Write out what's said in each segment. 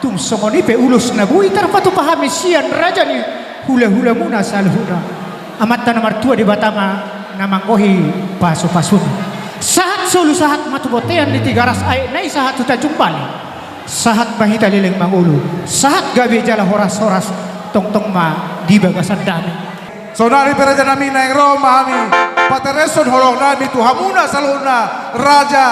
Tung songoni pe ulus na bui tarpatu pahami sian raja ni hula-hula muna salhuna amat tanah martua di batama namangkohi pasu-pasun sahat solu sahat matubotean di tiga ras air nai sahat tuta jumpali sahat mahita lileng mangulu sahat gabi jala horas-horas tong-tong ma di bagasan dami sonari peraja nami naing Roma kami patereson holong nami tuhamuna salhuna raja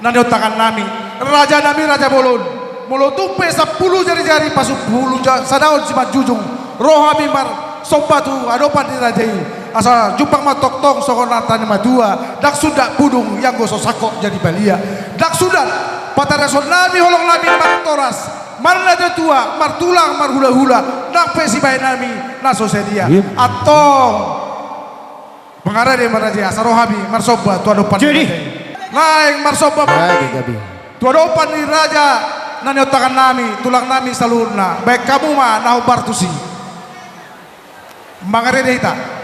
nanyotakan nami raja bolon mulu tumpe 10 jari-jari pasuk bulu sadaon simat jujung roha mimbar sompatu adopan dirajai asal jumpang matok tong sokonatan madua dak sudak pudung yang gosok sakok jadi balia dak sudak patareson nami holong nami martoras marna tua martulang marhula-hula dak pesi bayi nami naso sedia atong mengarah di maraja asal rohabi marsoba tu adopan jadi naik marsoba tu adopan di raja nanyotakan nami tulang nami salurna baik kamu mah nahu bartusi mangare dehita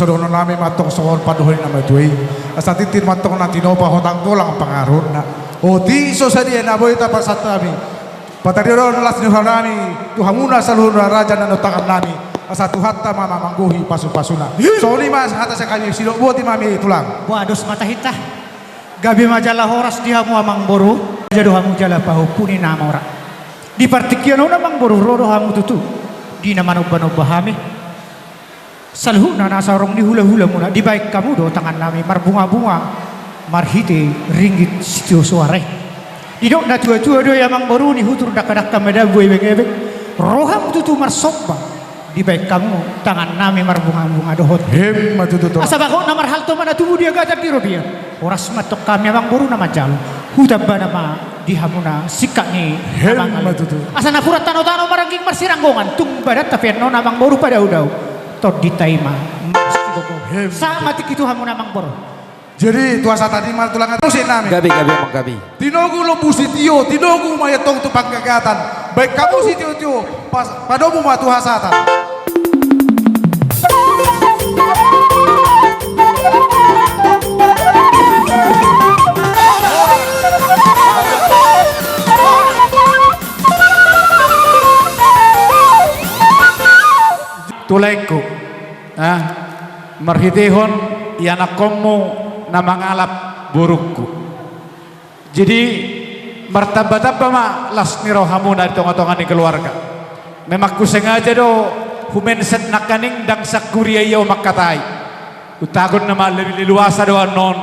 Kasodono nami matong sohon paduhin nama tuai asa titir matong nanti nopa hotang tulang pengaruh na oti so sadia na boy ta pasat nami patario las ni nami tuhamuna salur raja na notakan nami asa tuhatta mama mangguhi pasu-pasuna so ni mas hata sekali silo buat mami tulang wados mata hitah gabi majalah horas dihamu amang boru jadu hamu jala pahu puni nama ora di partikiano namang boru rodo hamu tutu di nama noba bahami Salhuna nasarong ni hula-hula muna di baik kamu do tangan nami marbunga-bunga marhite ringgit sitio suare. Didok na tua-tua do yamang baru ni hutur dak-dak kameda buai-beng roham tutu marsobba di baik kamu tangan nami marbunga-bunga dohot. Matututo. Asa bako na marhalto mana tubuh dia gatar di robia. Oras matok kami yamang baru nama jalo. Hutaba nama dihamuna sikak ni Matutu. asa nakurat tano-tano marangking marsiranggongan tung badat tapi no namang baru pada udau tot ditaima sama tikitu hamu namang baru. Jadi tuasa tadi mal tulangan terus nami. Gabi amang gabi. Tinogu lo busitio, tinogu mayatong tu pagkagatan. Baik kamu sitio padomu matu hasatan. Tulaiku marhitihon ianak komu na mangalap burukku. Jadi martaba-taba ma las ni rohamuna di tongah-tongah ni keluarga. Memang ku sengaja do humenset nakaning dang sakuria iyo makatai. Utagon na malililuasa do anon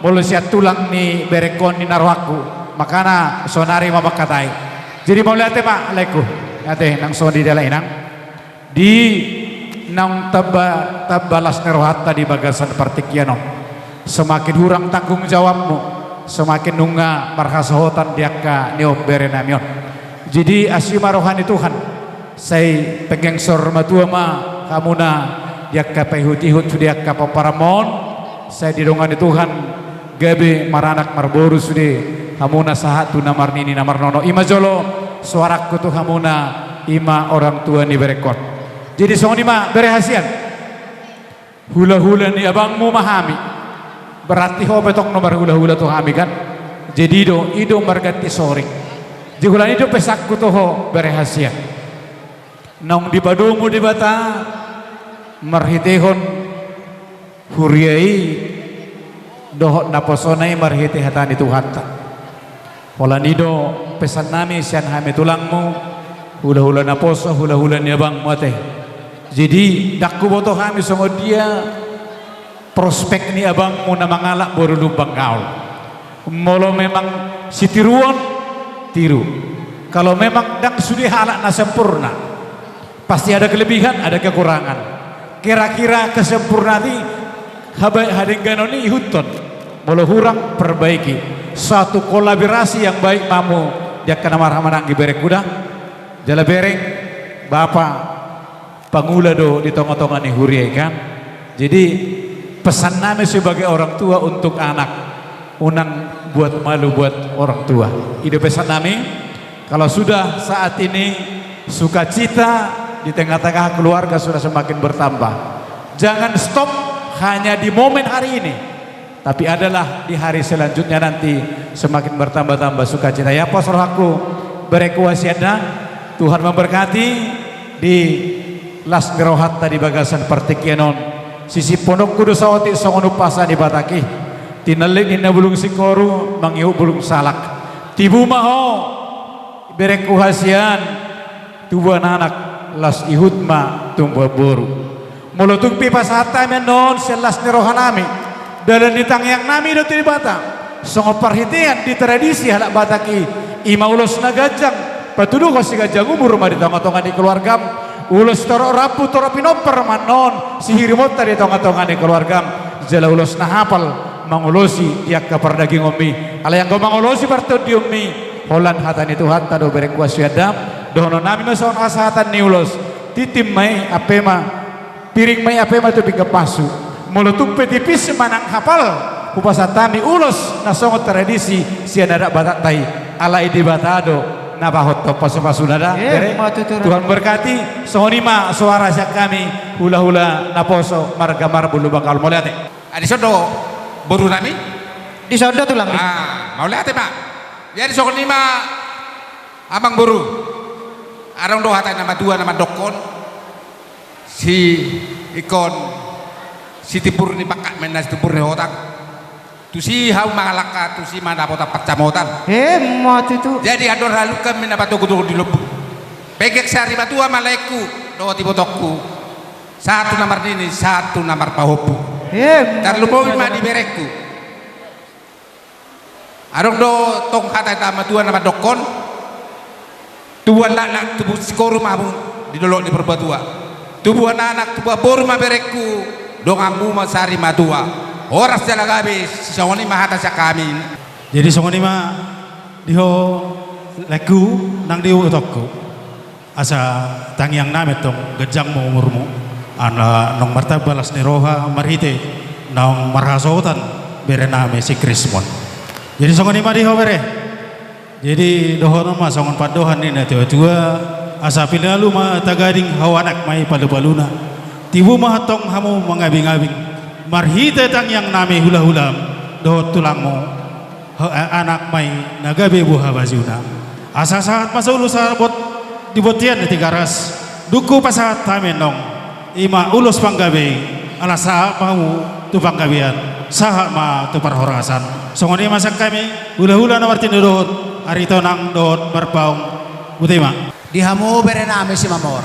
mulu siya tulang ni berekon ni narwaku. Makana sonari mamakatai. Jadi mau lihat ma alaiku. Ate nang soni dala inang di nang tabalas nerohata di bagasan partikiano. Semakin hurang tanggung jawabmu, semakin nunga marhasahotan diaka niop berenamion. Jadi asyima rohani Tuhan, saya pengengsor matua ma kamuna diaka pehut-ihut diaka paparamon, saya didongani Tuhan gabe maranak marboru sudi hamuna sahatu namar nini namar nono ima jolo suaraku tu hamuna ima orang tua ni berekor. Jadi soalnya ma berehasian hula-hula ni abangmu mahami berarti ho betok nomor hula-hula tuh hami kan. Jadi ido marganti soring jigulan itu pesakku tuh ho berehasian nong di padumu di bata marhitehon huriai dohot naposonai marhite hatani tuhanta holanido pesan nami sian hami tulangmu hula-hula naposo hula-hula ni abangmu teh. Jadi dakku botoh kami sama dia prospek ni abangmu na mangalak baru lubang kau. Molo memang si tiruan tiru. Kalau memang dak sudah halak na sempurna, pasti ada kelebihan, ada kekurangan. Kira-kira kesempurnaan ini hadengganoni ihuton. Molo hurang perbaiki. Satu kolaborasi yang baik mamu dia kena marah-marah berek kuda. Jala bereng bapak pangula do di tongah-tongah ni huriai kan. Jadi pesan nami sebagai orang tua untuk anak unang buat malu buat orang tua. Ide pesan nami kalau sudah saat ini sukacita di tengah-tengah keluarga sudah semakin bertambah. Jangan stop hanya di momen hari ini, tapi adalah di hari selanjutnya nanti semakin bertambah-tambah sukacita. Ya pas rohaku berekuasiana Tuhan memberkati di las ngerohat tadi bagasan partikianon sisi pondok kudu sawati songon upasa di bataki tinalik ina bulung sikoru mangiu bulung salak tibu maho berek kuhasian tubuh anak las ihutma tumbuh boru mulutung pipa sata menon selas nerohanami dalam ditang yang nami do di bata songo perhitian di tradisi halak bataki ima ulos nagajang patuduh kasi gajang umur rumah di tengah-tengah di keluarga ulos toro rapu toro pinoper manon sihirimot tadi tonga-tonga di keluarga jala ulos na hafal mangulosi yak kapar daging umi ala yang kau mangulosi parto di umi holan hatan itu hatta do berek kuasyadam dono nami mason asahatan ni ulos titim mai apema piring mai apema tu bingka pasu mulutung petipis manang hafal upasatami ulos nasongot tradisi sian ada batak tai ala idi batado nabahot topas pasunada Tuhan berkati sohonima suara syak kami hula-hula naposo marga marbulu bakal mau lihat di sodo buru nami Di sodo tulang ni. mau lihat pak ya di sohonima abang buru arang doa tay nama dua nama dokon si ikon si tipur ni pakak menas tipur ni otak tu si hau mangalaka tu si mana pota pacamotan Mot itu. jadi ador halukan mina batu kudu di lubuk pegek sehari batu malaiku do ti botokku satu nomor ini, satu nomor pahopu. Terlalu mau di berekku. Arong do tong kata tama dua nama dokon. Dua anak tubuh skoru mamu di dolok di perbatua. Tubuh anak tubuh boru ma berekku. Dongamu masari madua. Oras jalan gabe songoni mahata sakami. Jadi songoni ma diho leku nang diu utokku. Asa tangiang namet tong gejang mo umurmu. Ana nong martabalas ni roha marhite nong marhasotan bere name si Krismon. Jadi songoni ma diho bere. Jadi doho nama songon padohan ni na tua asa pilalu ma tagading hawanak mai palu-paluna. Tibu ma tong hamu mangabing-abing. Marhite tangiang name hula-hulam doho tulangmu anak mai nagabe buha bazuna. Asa saat masulu sabot dibotian di tigaras duku pasahat tamen nong ima ulus panggabe ala saat mau tu panggabean sahat ma tu parhorasan songoni masak kami hula-hula na martin dohot arito nang dohot berpaung butima dihamu bere nami si Mamor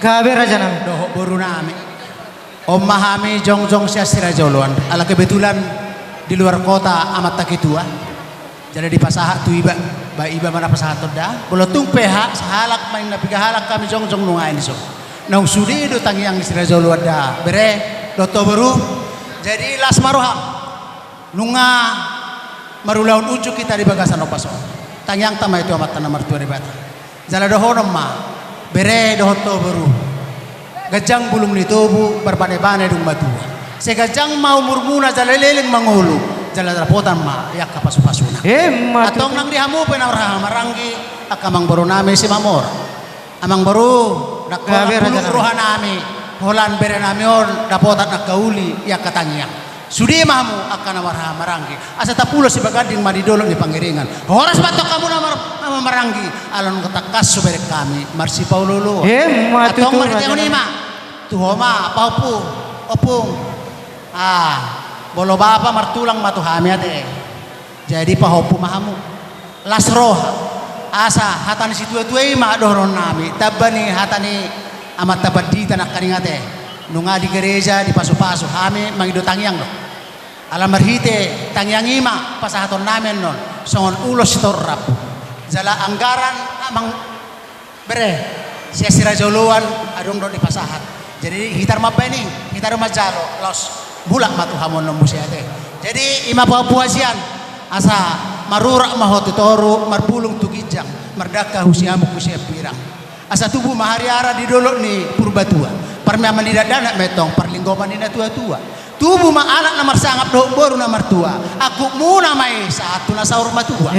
Gabe raja nang. doho boru nami om mahami jongjong siya sirajoluan ala kebetulan di luar kota amat takitua jadi di pasahat tu iba mana pasahat dah bolo tung peha sahalak main na pigahalak kami jongjong nungain so nang sudi do tangiang sirajoluan dah bere doto baru jadi las maruham nunga marulaun ujuk kita di bagasan opaso tangiang tama itu amat tanah mertua di bata jala dohonom ma bere dohoto baru gajang bulung ni tubu berbane-bane dung batua se gajang mau murmuna jala leleng mangulu jala rapotan ma yak kapasu-pasuna atong nang dihamu penawrah maranggi akamang baru nami si Mamor amang baru nakulung rohanami holan bere namion dapotat nakauli yak katangiang sudi mamu akan warha maranggi asa tapulo si bagading madidolong di pangiringan horas batok kamu nama maranggi alon katakas subere kami marsi paululu atong maritiang nima tuhoma paupu opung bolo bapa martulang matuhami ate jadi pahopu mahamu lasroha asa hatani si tua-tua ima doron nami tabani hatani amat tabadita nak karingate nunga di gereja di pasu-pasu hami mangido tangiang no alam marhite tangiang ima pasahaton namen non songon ulos torrap jala anggaran amang bere sia sirajoluan adong do di pasahat jadi hitar mapening hitar majalo los bulak matu hamon no musiate jadi ima puasian asa marura mahotu toru marbulung tugijang merdaka husiamu kusia pirang asa tubuh mahariara di dolok ni purbatua parmiaman tidak dana metong perlinggoman dina tua-tua tubuh ma anak namar sangap do boru namar tua aku muna mai satu na saur matua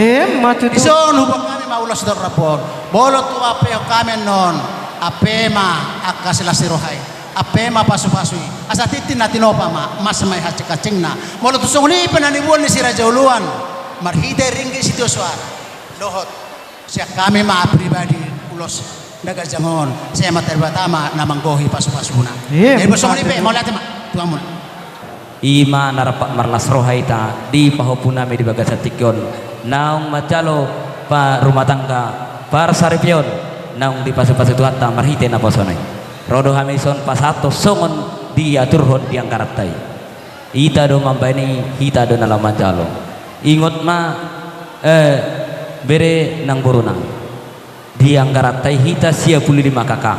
ison hubung kami maulos dor rapor bolot tu ape kami non ape ma akasilas rohai ape ma pasu-pasui asa titin natinopa ma mas mai hacek-hacengna bolot tu songni penanibuan ni sirajauluan marhide ringgi situ suara dohot siak kami ma pribadi ulos daga jangon saya mater batama namang gohi pasu-pasuna bosong ni pe mau lihat ma tuamun ima narapak marlas rohaita di pahopuna me di bagasatikyon naung macalo pa rumah tangga par saripion naung di pasu-pasu tuata marhite na posonai rodo hamison pasato songon diaturhon diang karatai ita do mambani hita do nalam macalo ingot ma bere nang borunang diang karatai hita sia puli di makaka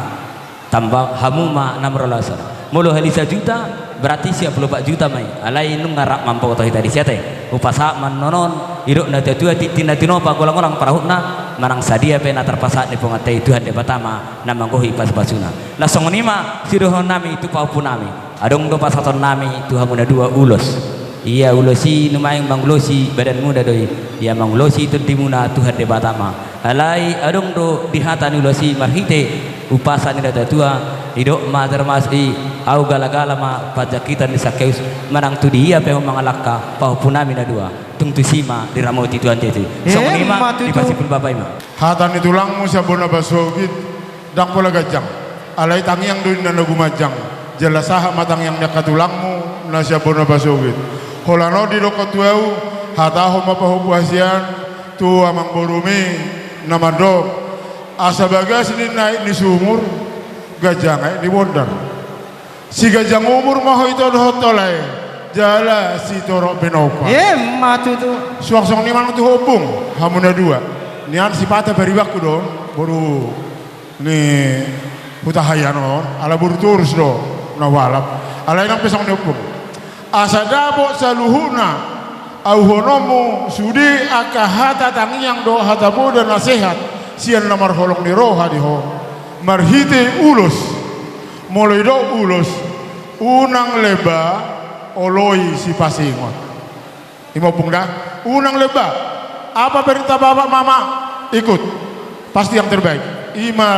tambah hamuma namrolasan mulu halisa juta berarti siap 24 juta mai alai nung ngarap mampu toh tadi siate upasa man nonon iruk na tua titina tinopa golang-golang parahutna marang sadia pena terpasak ni pongatai Tuhan de batama namang gohi pas-pasuna lasong nima sirohon nami itu paupun nami adong do pasaton nami Tuhan muna dua ulos iya ulosi numayang manglosi badan muda doi iya manglosi tuntimuna Tuhan de batama alai adong do dihatan ulosi marhite upasan ni tua idok ma termasi au gala-gala ma pajak kita ni sakeus manang tu dia pe mangalaka paupunami na dua tung tu sima diramoti Tuhan tete song lima di pasipun bapak ima hatan itulangmu sa bona basogit dang pola gajang alai tangiang duin na nagumajang jala saha matang yang nakatulangmu na sa bona basogit holano di dokotweu hataho mapahupu hasian tu amang borumi namado asa bagas ni naik ni sumur gajang di wondar Si gajang umur maho itu dohotolai jala si torok benopa. Matutu. Suang-suang ni mana tu hopung hamuna dua. Nian si patah beribaku don baru ni hutahayan on ala buru turus do nawalap ala inang pesang ni hopung. Asa dabo saluhuna au honomu sudi akahata tangiang do hatabu dan nasihat sian namar holong ni roha di ho marhite ulus mulai do ulus unang leba oloi si pasingon imo pungda unang leba apa perintah bapak mama ikut pasti yang terbaik ima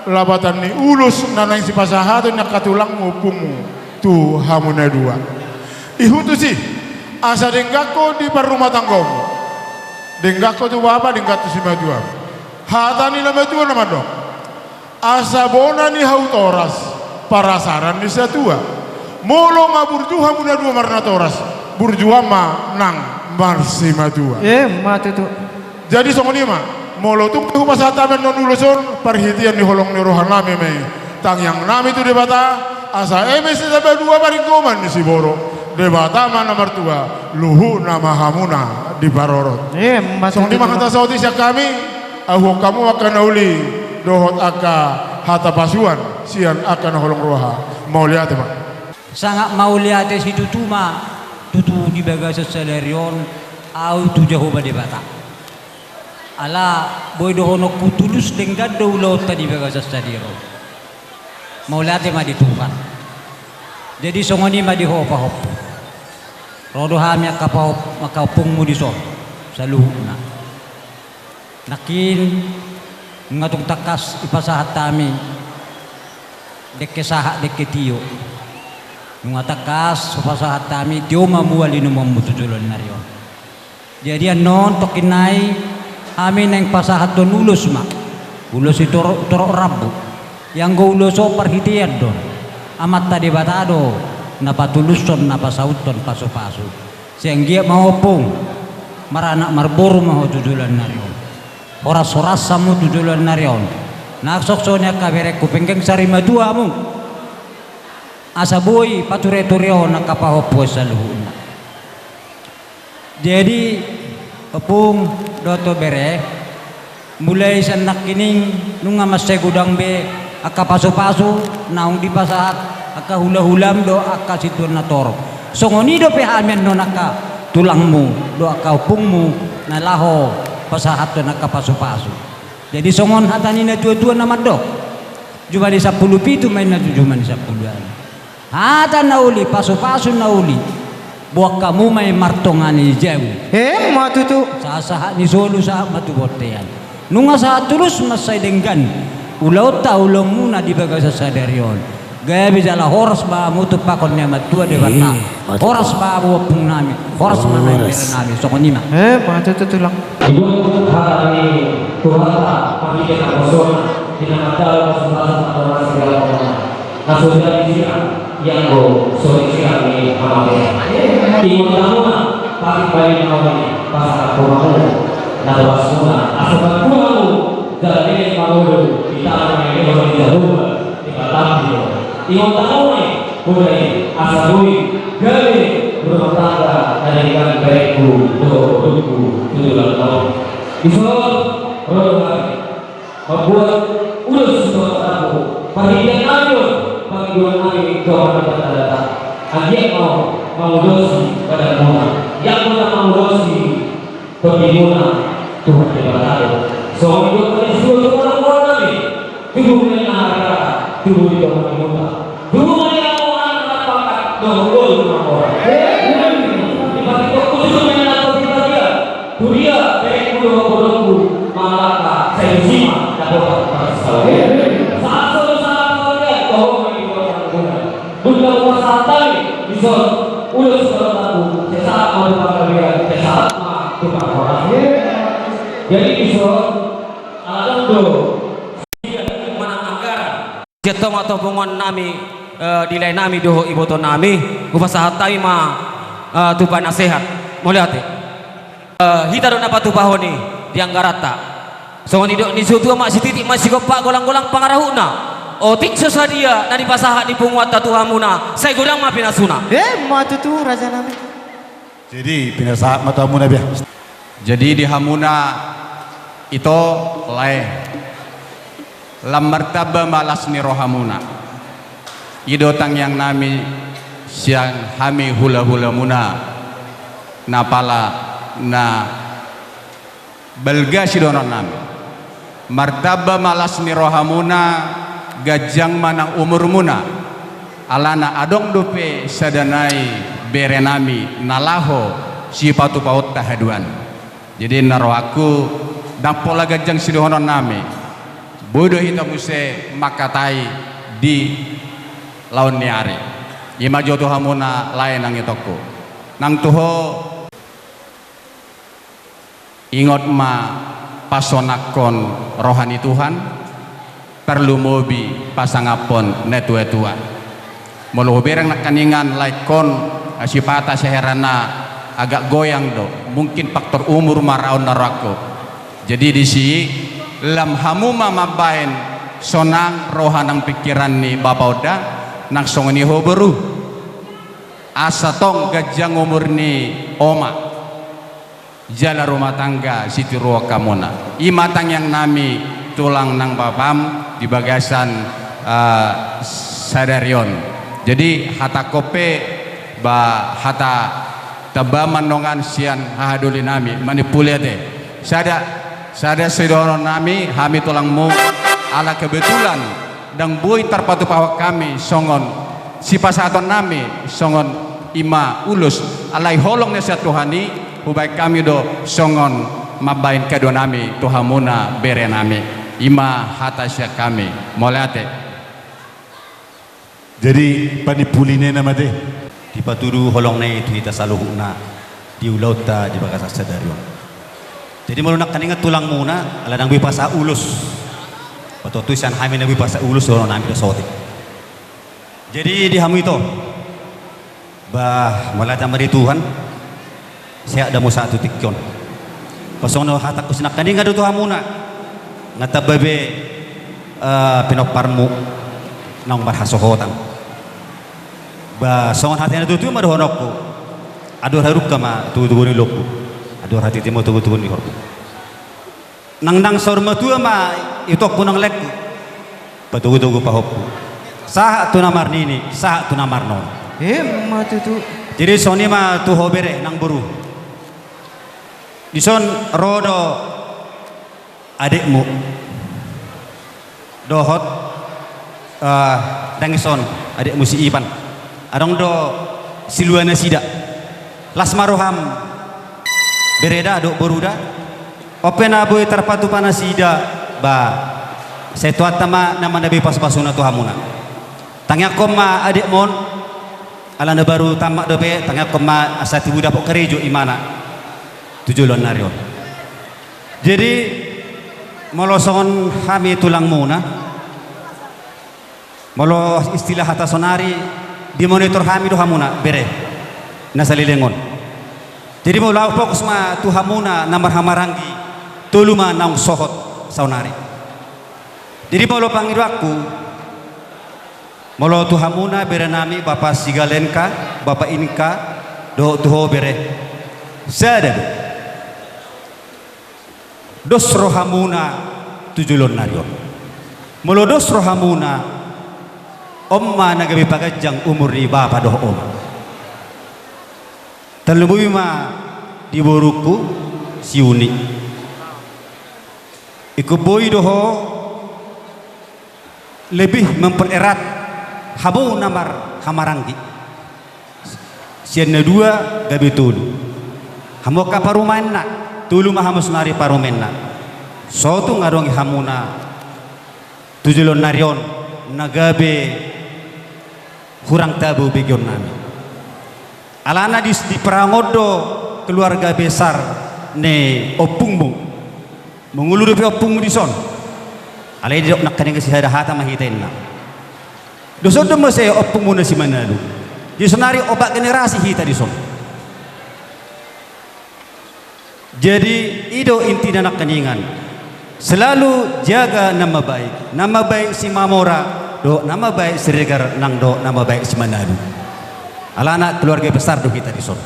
labatan ni ulus nanang si pasahat nak katulang ngupumu tu hamuna dua ihutu sih asa denggako di rumah tanggomu denggako tu bapak denggako si madua hatani nama tua nama dong asa bona ni hautoras parasaran ni satua molo ngaburjuha muna dua marna toras burjuha ma nang marsi madua Matutu. jadi songoni ma molo tung ku pasatamen non uluson perhitian di holong ni rohan nami me tang yang nami tu debata asa emes sampai dua baring koman ni si boro debata mana mertua luhu nama hamuna di barorot songoni ma kata sauti siak kami ahu kamu akan uli dohot aka hata pasuan sian akan holong roha mau lihat pak sangat mau lihat si tutuma tutu di bagas selerion au tu jauh bade bata ala boy dohono kutulus dengan daulo tadi bagas selerion mau lihat ma ditukan jadi songoni ma di hopa hop rodo hamya kapau makapungmu di so saluhuna nakin ngatung takas ipasahat tami dekke saha dekke tiyo ngatakas ipasahat tami tiyo mamuali no mamutujulan narion jadi anon tokinai amin yang pasahat don ulus mak ulus itu torok rabu yang go uloso perhitian don amat tadi batado napa tuluson napa sauton pasu-pasu sehingga mau pung maranak marburu mau tujulan narion oras-oras samu tujulan narion naksoksonya kabere kupengkeng sari madua mu asaboy pature-tureo nakapahopo saluhuna jadi pepung doto bere mulai sanak kining nunga masay gudang be aka pasu-pasu naung di pasahat aka hula-hulam do aka situ nator songoni do pehamian no naka tulangmu do aka upungmu nalaho pasahat do naka pasu-pasu jadi songon hatani na tua-tua nama dok cuma di 10 pitu main na cuma di 10 hata nauli pasu-pasu nauli buat kamu main martongani jauh Matutu. saat ni solo sa matubotean nunga saat terus masay denggan ulau taulong muna di bagas sadarion gaya bisalah horas ba mutu pakon niya matua de bata horas ba wapung nami horas mana yang nami sokonima Matutu tulang. Ibu hari Tuhan kami kita kosong tidak ada kesempatan orang segala orang. Nasudah siang yang go sore siang ini kami. Ibu tamu kami bayi kami pasal komamu nawa semua asupan kamu dari kamu kita akan ini orang jauh kita tahu. Ibu tamu mulai asabui gale rumah tangga dari kan baikku doku tujuan tahun isol rohani membuat ulus untuk aku perhatian ayo panggilan kami ke orang datang adik mau dosi pada muna yang mau dosi pemimuna Tuhan diberkati soal itu kami suruh orang kami tubuh yang ada tubuh di bawah muna tubuh yang orang pakai dohul orang Kuria dari pulau-pulau Malaka, Sensima, dapat pasal. Satu dia kau bagi orang guna. Bukan wasatan bisa ulus kalau sesaat mau dipanggil sesaat mah tukar orang. Jadi bisa alam do. Mana anggaran jetong atau bungon nami dilai nami doho ibu to nami upasahatai ma tupan nasihat melihat hita do napa tupahoni dianggarata so ni sutu mak si titik masih gopak golang-golang pangarahuna otik sesadia dari pasahat di punguat tatu hamuna saya godang ma pinasuna Matu tu raja nami. Jadi pinasa mata hamuna biar. Jadi di hamuna itu lain lam martaba malas ni rohamuna idotang yang nami siang hami hula-hula muna napala na belga sidonon nami martaba malas ni rohamuna gajang manang umur muna alana adong dope sadanai berenami nalaho sipatu paut tahaduan jadi naro aku dampola gajang sidonon nami bodoh kita muse makatai di laun niari ima jodoh hamuna lain nang itoko nang tuho ingot ma pasonakon rohani Tuhan perlu mobi pasangapon netua-tua mulu bereng nak kaningan laikon sipata seherana agak goyang do mungkin faktor umur maraon narako jadi di sini lam hamuma mabain sonang rohanang pikiran ni bapa oda nang songoni hoberu asa tong gajang umur ni oma jala rumah tangga siti ruwa kamona imatang yang nami tulang nang babam di bagasan sadarion jadi hata kope ba hata tabaman nongan sian hahaduli nami manipulate sada sedoron nami hami tulangmu ala kebetulan dan bui terpatu pawak kami songon si pasaton nami songon ima ulus alai holong nasihat Tuhani hubai kami do songon mabain kedua nami tuhamuna bere nami ima hatasya kami molate Jadi panipuline nama teh. Di paturu holong na itu kita saluhuna di ulauta di bagasa sadarion. Jadi melunak kaningat tulang muna ala nang bipasa ulus. Pato tuisan hami na bipasa ulus ono nami do sotik. Jadi di hamu itu bah malata mari Tuhan saya ada mo satu tikyon. Pasono hatak kusinak kaningat do hamuna ngatababe pinoparmu nang barhasohotan. Ba songon hati na tutu madhonokku. Ador haruk kama tutu ni lokku. Ador hati timo tutu ni horku. Nang sorma tua ma itok punang lek. Patugu pahopku. Sah tu namar nini, sah tu namar non. Ma tutu. Jadi soni ma tu hobere nang buru. Dison rodo adikmu. Dohot dangison adikmu si Ipan. Arong do siluana sida. Lasmaroham bereda do boruda. Opena boy terpatu panasida ba setuat tama nama nabi pas-pasuna tu hamuna. Tangyak koma adik mon alanda baru tamak dope tangyak koma asati budak pok kerejo imana tujulon narion. Jadi molosongon hami tulang muna molo istilah hata sonari di monitor hami do hamuna bere nasalilengon. Jadi mau lau fokus ma tu hamuna namar hamarangi tuluma naung sohot saunari. Jadi mau lo panggil aku mau lo tu hamuna bere nami bapak sigalenka bapak inka do tuho bere sadad dos rohamuna tujulon narion. Molo dos rohamuna omma nagabi pagajang umur ni bapa doh om. Terlebih ma di boruku siuni. Iku boy doho lebih mempererat habu namar hamarangi. Sianna dua gabi tulu. Hamoka parumanna tulu mahamus nari parumenna. Sotu ngadongi hamuna tujulon narion nagabe kurang tabu begion nami. Alana di perangodo keluarga besar ne opungmu mengulur pe opungmu di son. Alai dok nak kene si hada hata mahitenna. Doso do mese opungmu na si manadu. Di sonari obat generasi hita di son. Jadi ido inti nak keningan. Selalu jaga nama baik si mamora do nama baik Siregar nang do nama baik Semanadu. Ala anak keluarga besar do kita di sono.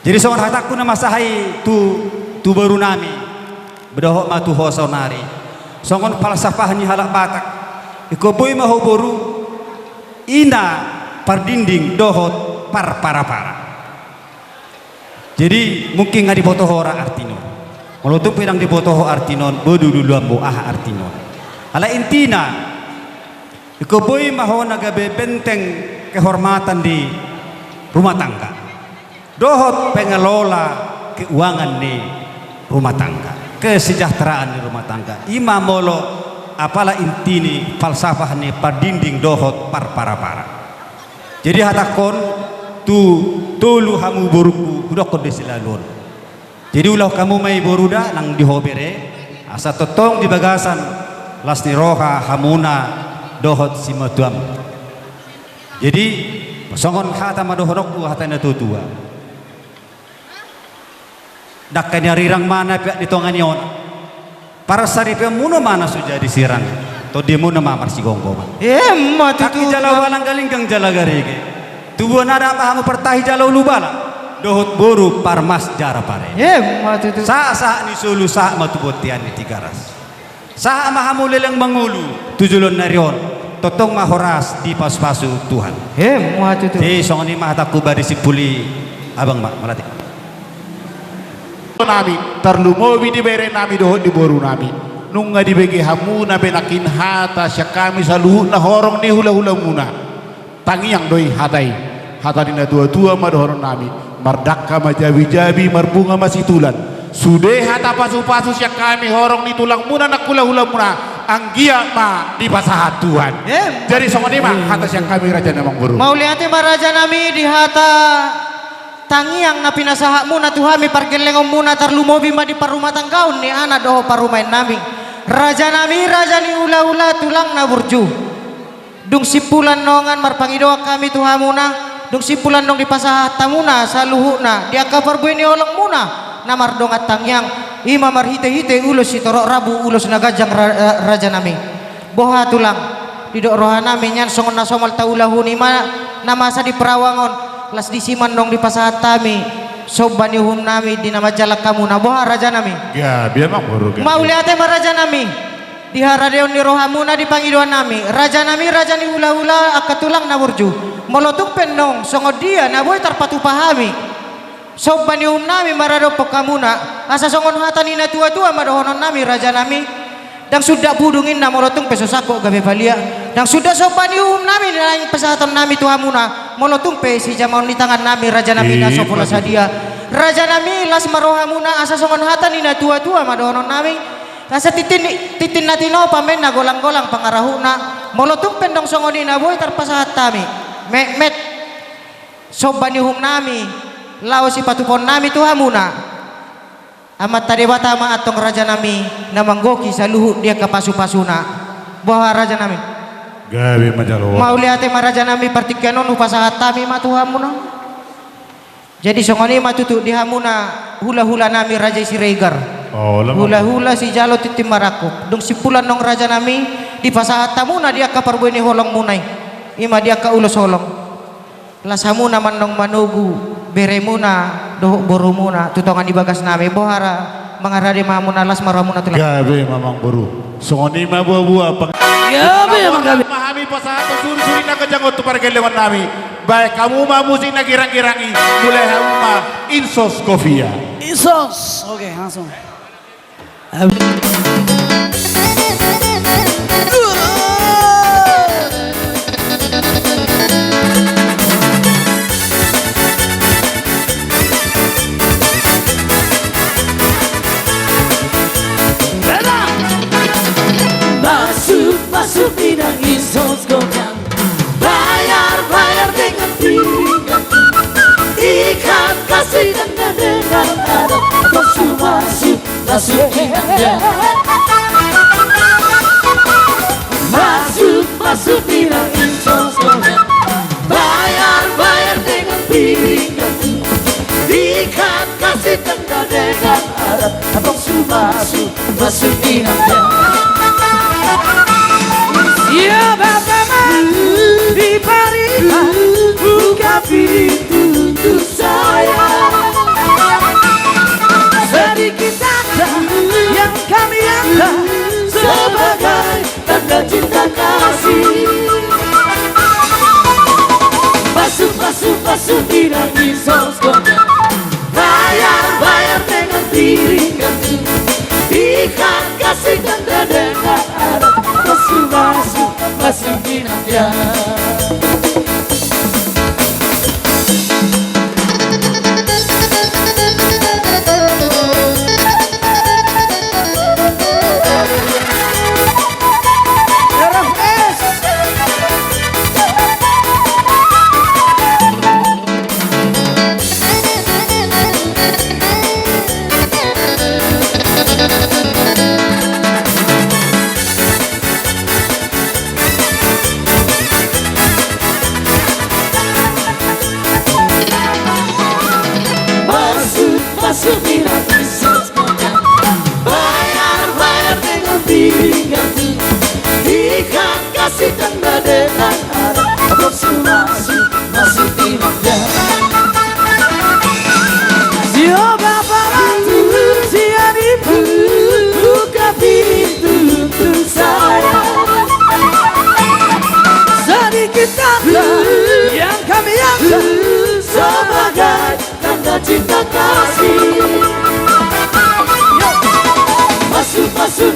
Jadi songon hataku nama sahai tu baru nami bedohok matu hosonari. Songon falsafahnya halak Batak. Iko boy maho boru ina pardinding dohot para. Jadi mungkin nggak dibotoh orang artino. Kalau tuh pedang dibotoh artinon, bodu dulu ambo artinon. Ala intina, iko boy maho nagabe benteng kehormatan di rumah tangga. Dohot pengelola keuangan di rumah tangga, kesejahteraan di rumah tangga. Ima molo apalah intini falsafah ni padinding dohot para. Jadi hatakon tu tolu hamu boruku udah kode silalon. Jadi ulah kamu mai boruda nang dihobere asa totong di bagasan lasni roha hamuna dohot simatuam. Jadi songon hata madohorok hata na tutua. Dakanya rirang mana pihak ditongani on. Para saripnya muna mana sudah disirang. To dia muna mamar si gonggo. Mati Kaki jala walang galinggang jala garege. Tubuh nada pahamu pertahi jala ulubala. Dohot boru parmas jara pare. Mati tu. Sa ni sulu sa matubotian di tigaras. Sa mahamu leleng mangulu tujulon narion. Totong mahoras di pas-pasu Tuhan. Mati tu. Songon ni mahataku bari si puli abang mak malati. Nami terlumobi di bere nami dohot di boru nami nunga di bege hamuna benakin hata syakami saluhu na horong ni hula muna tangiang doi hatai hata dina tua madohorong nami mardaka majabi marbunga masitulan sude hata pasu syakami horong ni tulang muna nak hula muna anggia ma di pasahat Tuhan. Jadi songoni mah hata syakami raja namang boru Mau lihat ma raja nami di hata tangiang na pinasahak muna tuhami pargelengom muna tarlumobi ma di parumah tanggaun ni anak doho parumain nami raja ni ula tulang na burju dung sipulan nongan marpangidoa kami tuhamuna dung sipulan dong di pasahat tamuna saluhuna dia kabar bueni olong muna namar dongat tangiang ima marhite ulus si torok rabu ulus nagajang raja nami boha tulang didok roha nami nyan songon na somal taulahuni ma namasa di perawangon las disiman dong di pasahat tami soban yuhum nami di nama jalak kamu naboha raja nami ya biar mak boru kan mau lihat raja nami di haradeon ni rohamuna di pangiduan nami raja ni hula akatulang na burju molotuk pendong songo dia na boy tarpatu pahami soban yuhum nami marado pokamuna asa songon hata ni na tua madohonon nami raja nami dan sudah budungin na molotung pesosako gabe valia dan sudah sopan yuhum nami lain pesatan nami tuhamuna molotung pe si jamaun di tangan nami raja nami na sopola sadia raja nami las marohamuna asa songon hata ni na tua madohonon nami asa titin natino pamen na golang pangarahuna molotung pendong songoni na boy tarpasahat tami met soban yuhum nami lao si patupon nami tuhamuna amat tadi batama atong raja nami namanggoki sa luhut dia ke pasu-pasuna bahwa raja nami gabi majalo mau lihat raja nami partikenon upasahat tami matuhamuna jadi songoni matutu dihamuna hula nami raja Siregar hula si jalo titim marakuk dong sipulan nong raja nami di pasahat tamuna dia ke parbueni holong munai ima dia ke ulus holong lasamuna manong manugu beremuna dohok borumuna tutongan di bagas nami bohara mengarade mamuna las maramuna tulang gabe mamang boru songoni ma buah gabe mamang gabe memahami pasahat suri na kajangot tu pargelewan nami baik kamu ma musik na girang-girangi mulai kamu ma insos kofia insos oke langsung Masuk bidang insos goyang bayar dengan piringan ikan kasih dengan adat masuk bidangnya masuk bidang insos goyang bayar dengan piringan ikan kasih dengan adat masuk bidangnya. Yeah, Masuk-masuk tidak bisa sekolah. Bayar dengan piring ganti. Ikan kasih tanda dengan arah. Masuk dinamnya. Masuk minat bisnis kotak. Bayar dengan piring ganti. Ikan kasih tanda dengan arah. Masuk dinamnya. Siapa bantu, siapa ibu, buka pintu untuk saya. Sedikit tanda yang kami anggap sebagai tanda cinta kasih.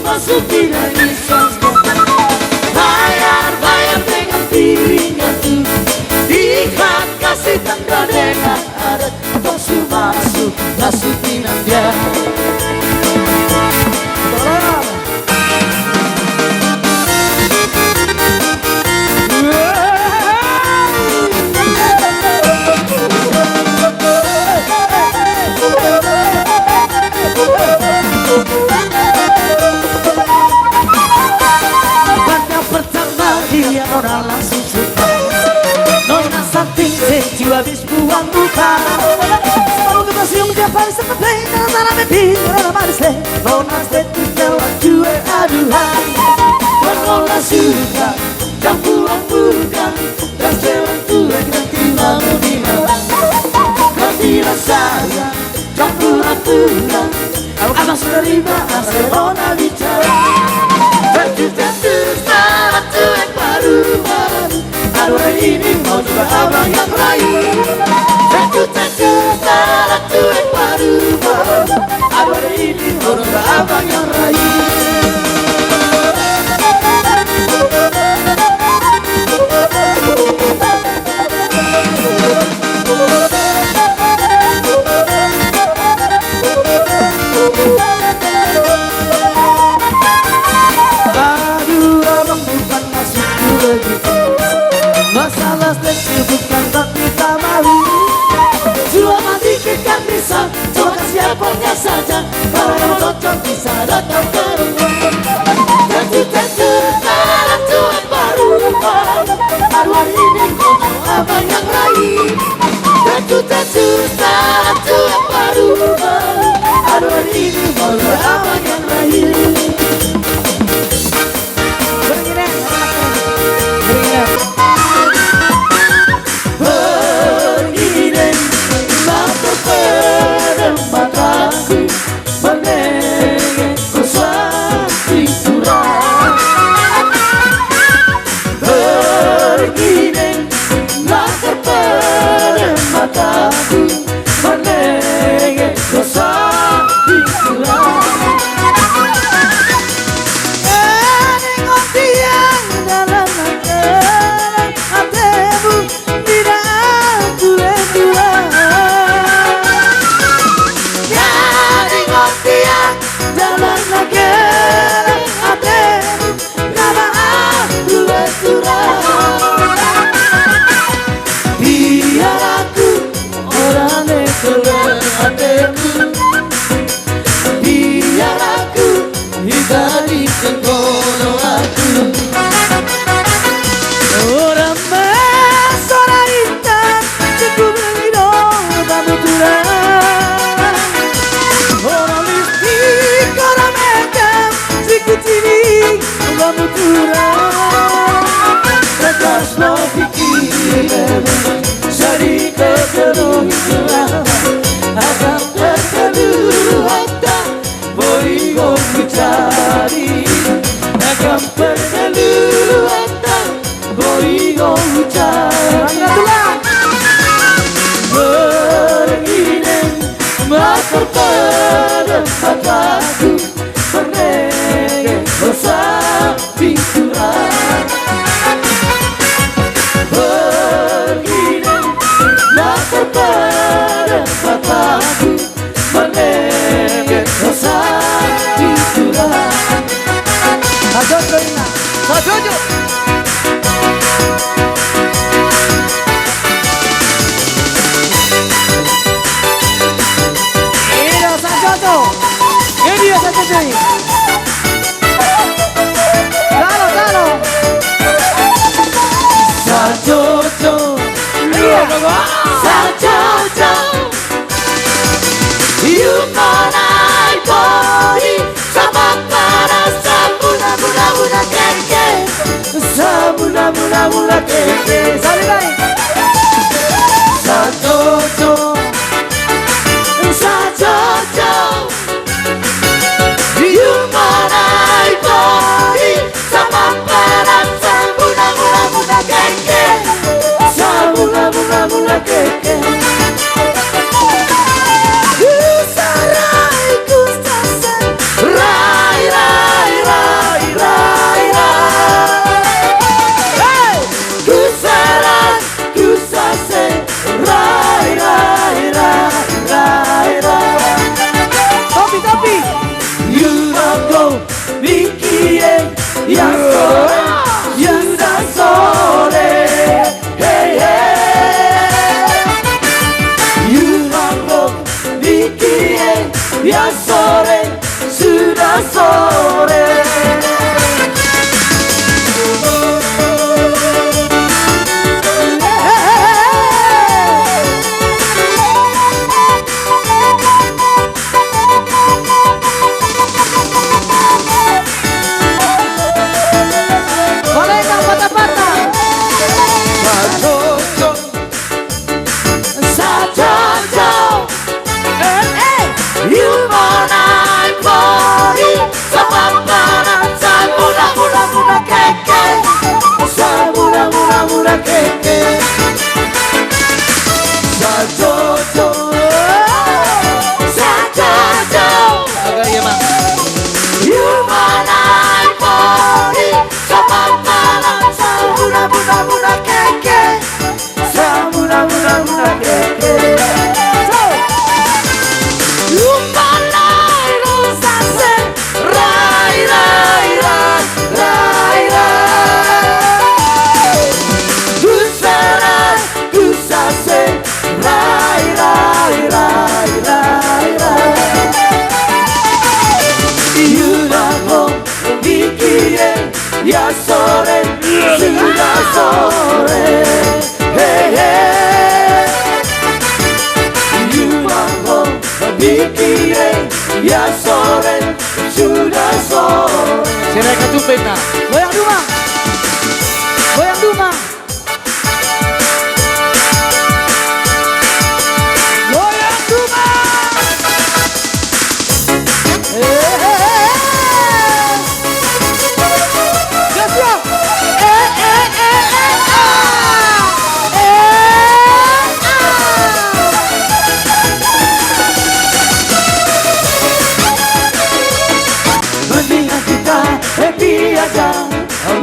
Masuk tidak bisa sekolah. Bayar dengan piring ganti. Ikan kasih tanda dengan adat. Masuk dinamnya. Orang langsung suka. Nona something jiwa habis buang muka. Mau kita siung tiap hari seperti karena mimpi orang manis deh. Nona setia dua aduhai. Nona suka campuran bukan dan sewan tua ganti bangun dia. Ganti rasanya campuran bukan. Abang sudah riba asal Nona bicara. Tentu satu yang baru. Aduh ini mau coba abang yang rayu. Tentu satu yang baru. Aduh ini mau coba abang yang rayu. Masalah kecil bukan tak kita malu. Jua mati kita bisa. Coba kasih apanya saja. Kalau yang cocok bisa datang ke rumah. Tentu salah tuan baru. Aduh hari ini kau mau apa yang raih. Tentu salah tuan baru. Aduh hari ini mau apa yang raih. terperempat lagu menengah bosan pikiran. Begini nak terperempat lagu menengah bosan pikiran. Sajojo ina, sajojo. Ini dia sajojo ini. Claro, claro. Sajojo, sajojo. You manai body, sabak panas, sabuna mula mula keke, sabuna mula mula keke. Sali lagi. Sajojo, sajojo. You manai body, sabak panas, sabuna mula mula keke, sabuna mula mula keke. Ya sore, sudah sore. Bolehkah patah-patah? Sajojo, sajojo. You manai body, sabak panas, sabuna mula mula keke, sabuna mula mula keke. Sajojo, sajojo. You manai body, sabak panas, sabuna mula mula keke, sabuna mula mula keke. Ya sore, sudah sore. Hey hey, you mau bikin ya sore, sudah sore. Silakan tumpeng nak. Goyang duma, goyang duma. Goyang duma.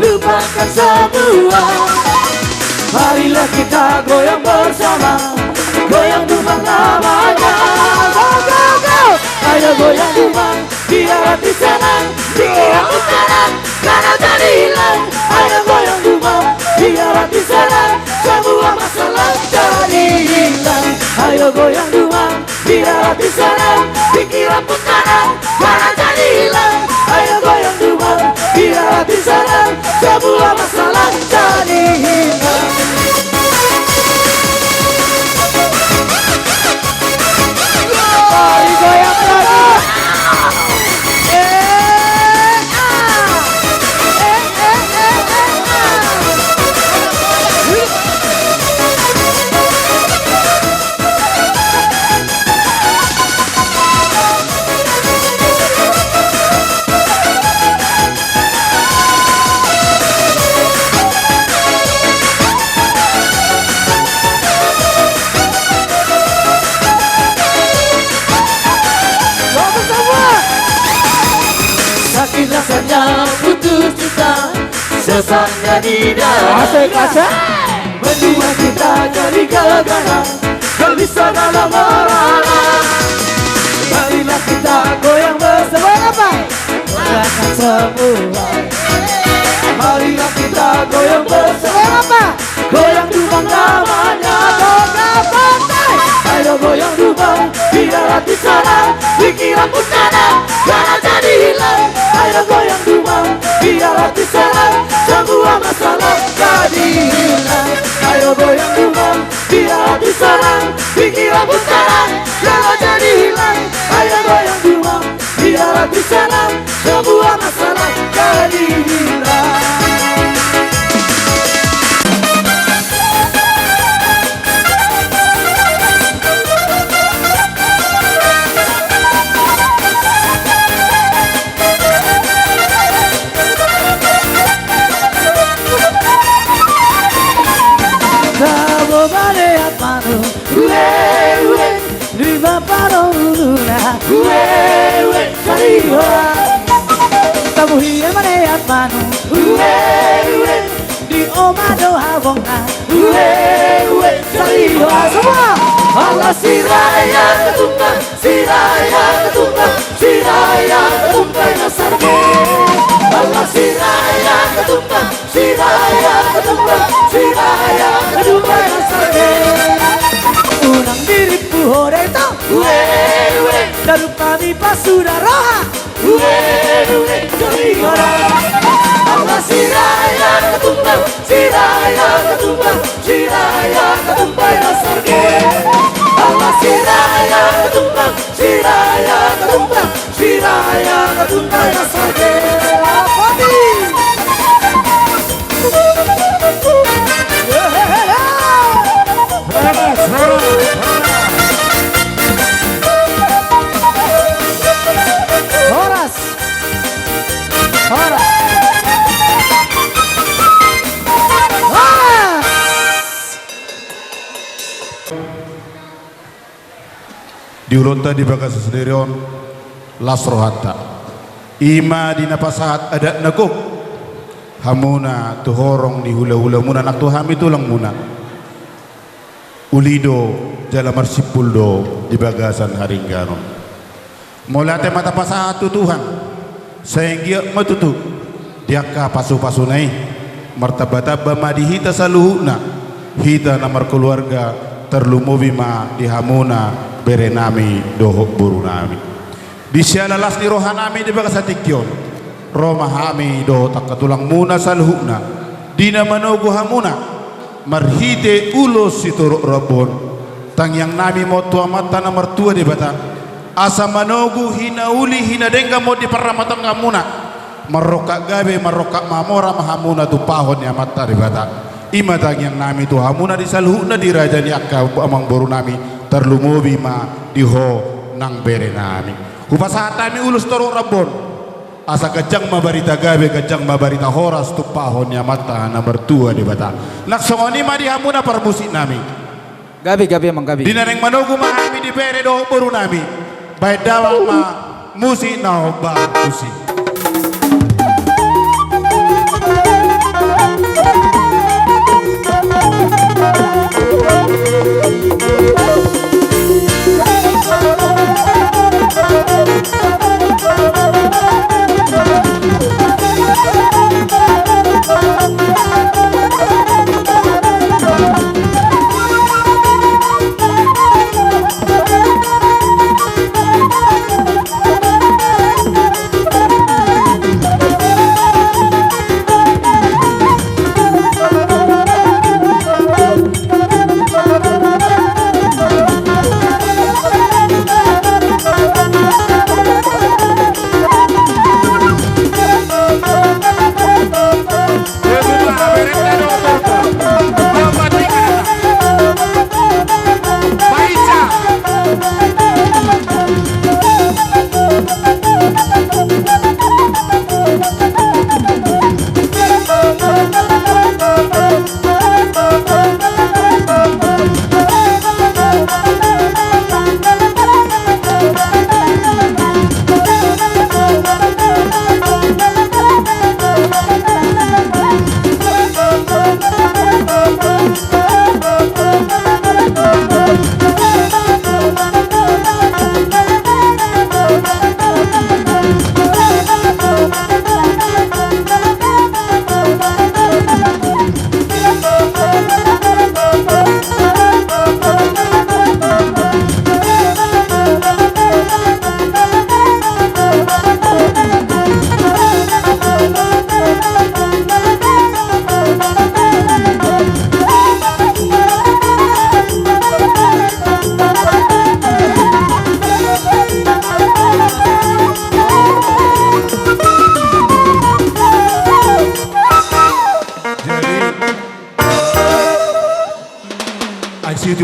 Lupakan semua, marilah kita goyang bersama, goyang dumang namanya. Go go go, ayo goyang dumang, biar hati senang, pikiranku tenang, karena jadi hilang. Ayo goyang dumang, biar hati senang, semua masalah jadi hilang. Ayo goyang dumang, biar hati senang, pikiranku tenang, karena jadi hilang. Ayo goyang dumang, biar hati senang, semua masalah jadi hilang. Mari goyang lagi. sesatnya di dalam. Asik. Berdua kita jadi gagah, gelisah dalam merana. Marilah kita goyang bersama, goyangkan semua. Marilah kita goyang bersama, goyang Dumang namanya. Goyang pantai, ayo goyang Dumang, biar hati sana, pikiran pun sana, jangan jadi hilang. Ayo goyang Dumang, biar hati sana, semua masalah jadi hilang. Ayo goyang Dumang, biar hati sana, pikiran pun sana, jangan jadi hilang. Ayo goyang Dumang, biar hati sana, semua masalah jadi hilang. Lima parona, tamu hiye maneat manu, di omado havonga, sariwa semua. Allah siraya ketumbang, siraya ketumbang, siraya ketumbang nasarge. Allah siraya ketumbang, siraya ketumbang, siraya ketumbang nasarge. Unang diripu horeto, daru kami pasura roha, sorigora. Allah siraya ketumbang, siraya ketumbang, siraya ketumbang nasarge. Allah siraya ketumbang, siraya ketumbang, siraya ketumbang nasarge. Horas. Diulunta di bagas sendirion lasrohata ima di napasahat ada nakuk hamuna tuhorong di hula-hula muna nak tuhami tulang muna ulido jala marsipuldo di bagasan haringganon mulate mata pasahat tu Tuhan sehingga matutu diaka pasu-pasunai martabata bama dihita saluhuna hita namar keluarga terlumubi ma dihamuna bere nami doho buru nami disyala las di roha nami di bagasatikyon roma hami doho takatulang muna salhuna dina manogu hamuna marhite ulos situruk rabon tang yang nami mo tua mata na mertua di bata asa manogu hina uli hina dengga mo di paramatang gamuna marokak gabe marokak mamora mahamuna tu pahon ya mata di bata ima tang yang nami tu hamuna di salhuna di raja ni akka amang boru nami terlumubi ma diho nang bere nami kupasata mi ulus toro rabon asa kajang mabarita gabe kajang mabarita horas tu pahon ya mata na mertua di bata naksongoni ma dihamuna parmusik nami gabe emang gabe dinareng manogu mahami di bere do boru nami baik dawang ma musik na ba musik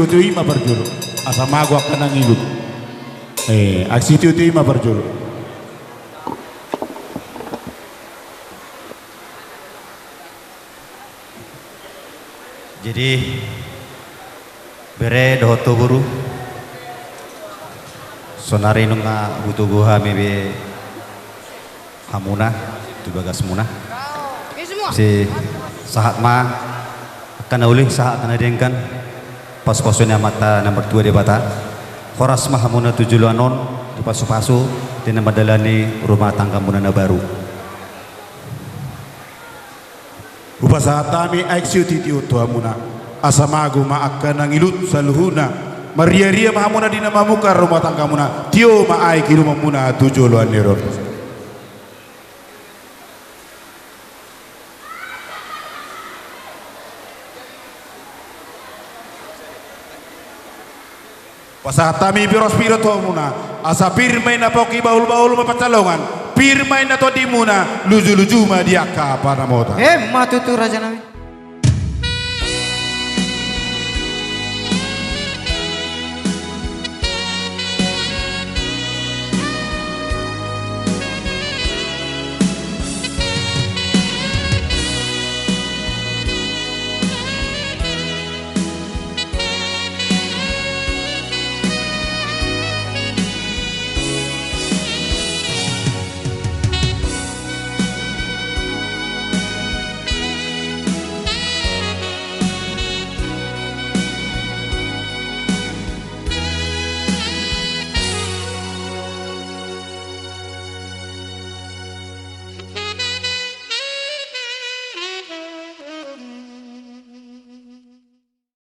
tu ima berjulu. Asa mago akan nangilut. Aksi tu ima berjulu. Jadi bere dohoto guru sonari nunga butuh guha mebe hamuna tu bagas muna si sahat ma akan ulih sahat akan adengkan pas-pasnya mata nomor 2 di bata horas mah hamuna 7 anon di pasu-pasu di nama dalani rumah tangga munana baru Upasatami aiksi titi utu hamuna asamagu ma akan nangilut saluhuna maria-ria mahamuna di nama muka rumah tangga muna tio ma aiki rumah muna 7 neron. Pasatami biros piro to muna asa pirmay na poki baul-baul mapacalongan pirmay na to di muna luju-luju ma diaka para mota matutu raja nami